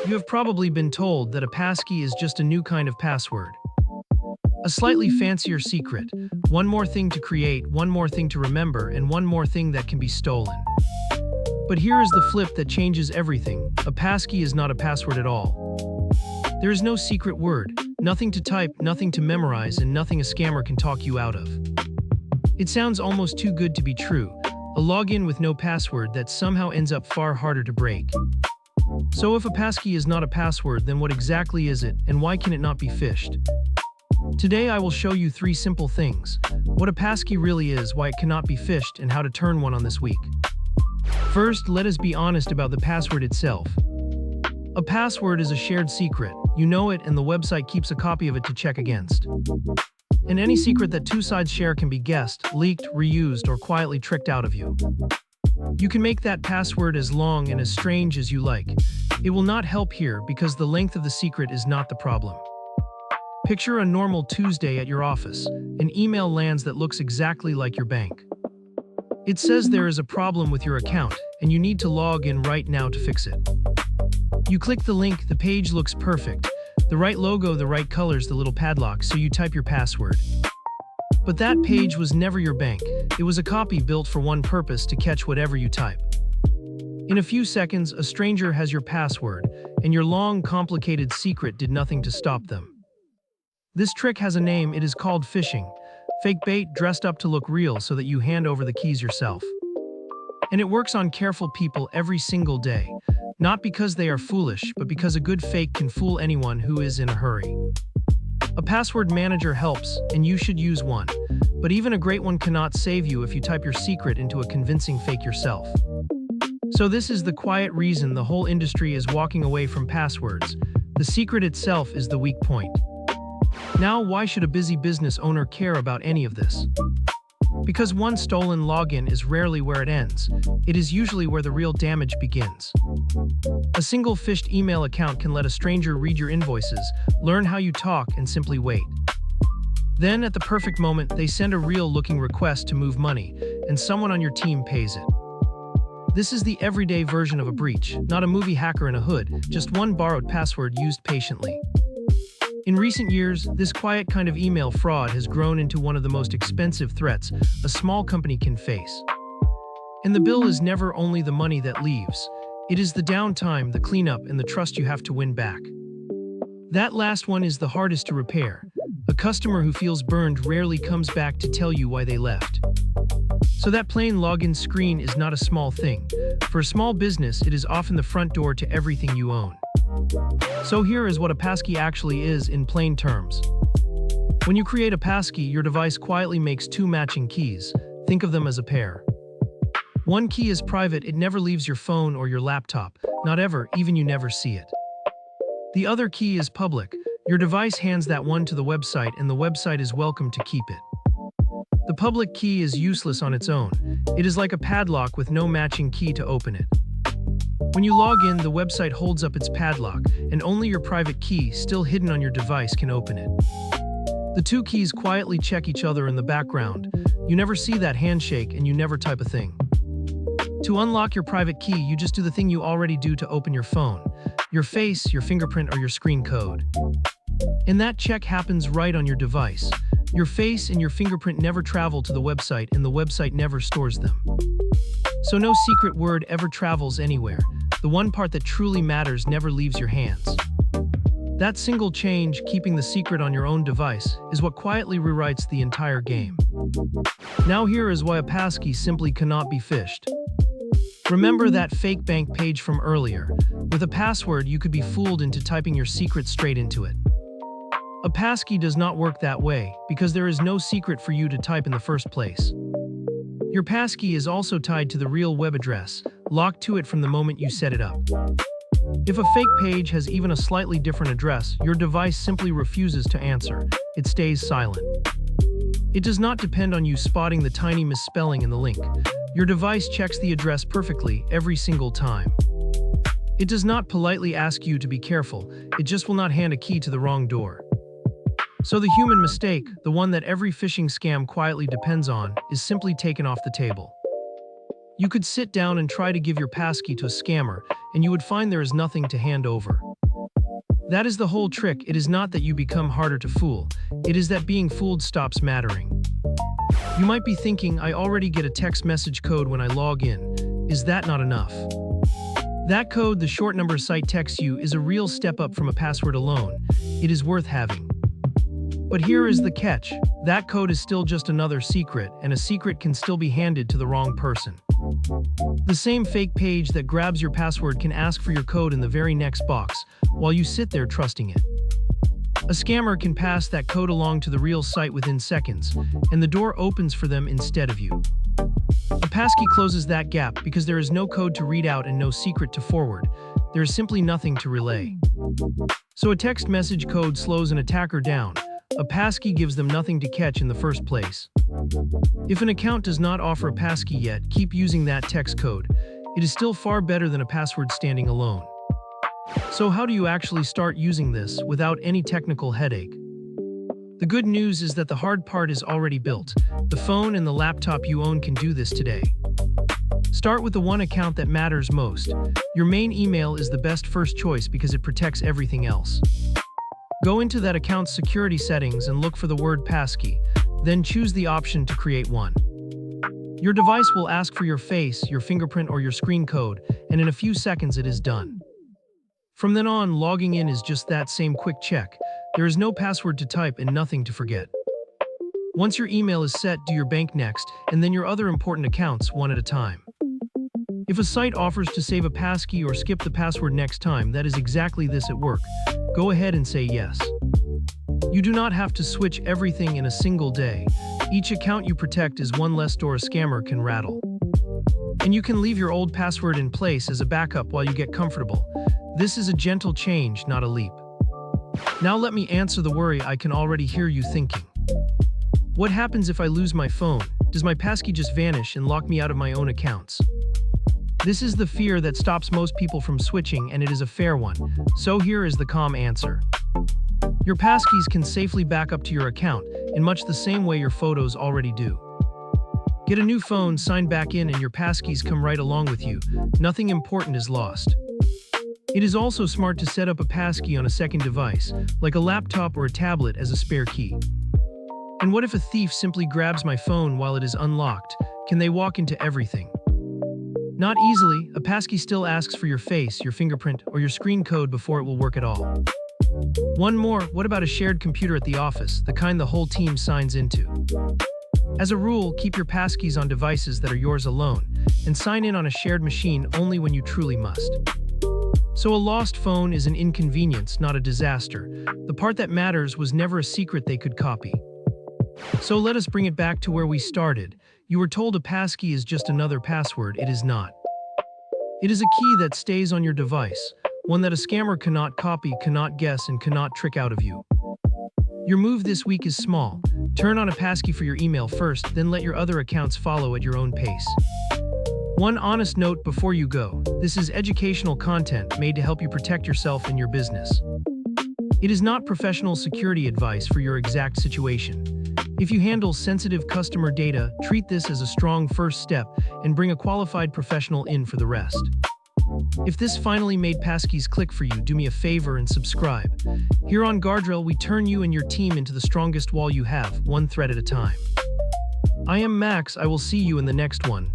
You have probably been told that a passkey is just a new kind of password. A slightly fancier secret, one more thing to create, one more thing to remember, and one more thing that can be stolen. But here is the flip that changes everything. A passkey is not a password at all. There is no secret word, nothing to type, nothing to memorize, and nothing a scammer can talk you out of. It sounds almost too good to be true, a login with no password that somehow ends up far harder to break. So if a passkey is not a password, then what exactly is it, and why can it not be phished? Today I will show you 3 simple things: what a passkey really is, why it cannot be phished, and how to turn one on this week. First, let us be honest about the password itself. A password is a shared secret. You know it, and the website keeps a copy of it to check against. And any secret that 2 sides share can be guessed, leaked, reused, or quietly tricked out of you. You can make that password as long and as strange as you like. It will not help here because the length of the secret is not the problem. Picture a normal Tuesday at your office. An email lands that looks exactly like your bank. It says there is a problem with your account, and you need to log in right now to fix it. You click the link, the page looks perfect. The right logo, the right colors, the little padlock, so you type your password. But that page was never your bank. It was a copy built for one purpose: to catch whatever you type. In a few seconds, a stranger has your password, and your long, complicated secret did nothing to stop them. This trick has a name. It is called phishing. Fake bait dressed up to look real so that you hand over the keys yourself. And it works on careful people every single day. Not because they are foolish, but because a good fake can fool anyone who is in a hurry. A password manager helps, and you should use one. But even a great one cannot save you if you type your secret into a convincing fake yourself. So this is the quiet reason the whole industry is walking away from passwords. The secret itself is the weak point. Now, why should a busy business owner care about any of this? Because one stolen login is rarely where it ends. It is usually where the real damage begins. A single phished email account can let a stranger read your invoices, learn how you talk, and simply wait. Then, at the perfect moment, they send a real-looking request to move money, and someone on your team pays it. This is the everyday version of a breach, not a movie hacker in a hood, just one borrowed password used patiently. In recent years, this quiet kind of email fraud has grown into one of the most expensive threats a small company can face. And the bill is never only the money that leaves. It is the downtime, the cleanup, and the trust you have to win back. That last one is the hardest to repair. A customer who feels burned rarely comes back to tell you why they left. So that plain login screen is not a small thing. For a small business, it is often the front door to everything you own. So here is what a passkey actually is in plain terms. When you create a passkey, your device quietly makes 2 matching keys. Think of them as a pair. One key is private. It never leaves your phone or your laptop. Not ever, even you never see it. The other key is public. Your device hands that one to the website, and the website is welcome to keep it. The public key is useless on its own. It is like a padlock with no matching key to open it. When you log in, the website holds up its padlock, and only your private key, still hidden on your device, can open it. The 2 keys quietly check each other in the background. You never see that handshake, and you never type a thing. To unlock your private key, you just do the thing you already do to open your phone: your face, your fingerprint, or your screen code. And that check happens right on your device. Your face and your fingerprint never travel to the website, and the website never stores them. So no secret word ever travels anywhere. The one part that truly matters never leaves your hands. That single change, keeping the secret on your own device, is what quietly rewrites the entire game. Now here is why a passkey simply cannot be phished. Remember that fake bank page from earlier? With a password, you could be fooled into typing your secret straight into it. A passkey does not work that way, because there is no secret for you to type in the first place. Your passkey is also tied to the real web address, locked to it from the moment you set it up. If a fake page has even a slightly different address, your device simply refuses to answer. It stays silent. It does not depend on you spotting the tiny misspelling in the link. Your device checks the address perfectly every single time. It does not politely ask you to be careful. It just will not hand a key to the wrong door. So the human mistake, the one that every phishing scam quietly depends on, is simply taken off the table. You could sit down and try to give your passkey to a scammer, and you would find there is nothing to hand over. That is the whole trick. It is not that you become harder to fool. It is that being fooled stops mattering. You might be thinking, I already get a text message code when I log in. Is that not enough? That code the short number site texts you is a real step up from a password alone. It is worth having. But here is the catch. That code is still just another secret, and a secret can still be handed to the wrong person. The same fake page that grabs your password can ask for your code in the very next box, while you sit there trusting it. A scammer can pass that code along to the real site within seconds, and the door opens for them instead of you. A passkey closes that gap because there is no code to read out and no secret to forward. There is simply nothing to relay. So a text message code slows an attacker down. A passkey gives them nothing to catch in the first place. If an account does not offer a passkey yet, keep using that text code. It is still far better than a password standing alone. So how do you actually start using this without any technical headache? The good news is that the hard part is already built. The phone and the laptop you own can do this today. Start with the one account that matters most. Your main email is the best first choice because it protects everything else. Go into that account's security settings and look for the word passkey, then choose the option to create one. Your device will ask for your face, your fingerprint, or your screen code, and in a few seconds it is done. From then on, logging in is just that same quick check. There is no password to type and nothing to forget. Once your email is set, do your bank next, and then your other important accounts one at a time. If a site offers to save a passkey or skip the password next time, that is exactly this at work. Go ahead and say yes. You do not have to switch everything in a single day. Each account you protect is one less door a scammer can rattle. And you can leave your old password in place as a backup while you get comfortable. This is a gentle change, not a leap. Now let me answer the worry I can already hear you thinking. What happens if I lose my phone? Does my passkey just vanish and lock me out of my own accounts? This is the fear that stops most people from switching, and it is a fair one. So here is the calm answer. Your passkeys can safely back up to your account in much the same way your photos already do. Get a new phone, sign back in, and your passkeys come right along with you. Nothing important is lost. It is also smart to set up a passkey on a second device, like a laptop or a tablet, as a spare key. And what if a thief simply grabs my phone while it is unlocked? Can they walk into everything? Not easily. A passkey still asks for your face, your fingerprint, or your screen code before it will work at all. One more, what about a shared computer at the office, the kind the whole team signs into? As a rule, keep your passkeys on devices that are yours alone, and sign in on a shared machine only when you truly must. So a lost phone is an inconvenience, not a disaster. The part that matters was never a secret they could copy. So let us bring it back to where we started. You were told a passkey is just another password. It is not. It is a key that stays on your device, one that a scammer cannot copy, cannot guess, and cannot trick out of you. Your move this week is small. Turn on a passkey for your email first, then let your other accounts follow at your own pace. One honest note before you go: this is educational content made to help you protect yourself and your business. It is not professional security advice for your exact situation. If you handle sensitive customer data, treat this as a strong first step and bring a qualified professional in for the rest. If this finally made passkeys click for you, do me a favor and subscribe. Here on Guardrail, we turn you and your team into the strongest wall you have, one thread at a time. I am Max. I will see you in the next one.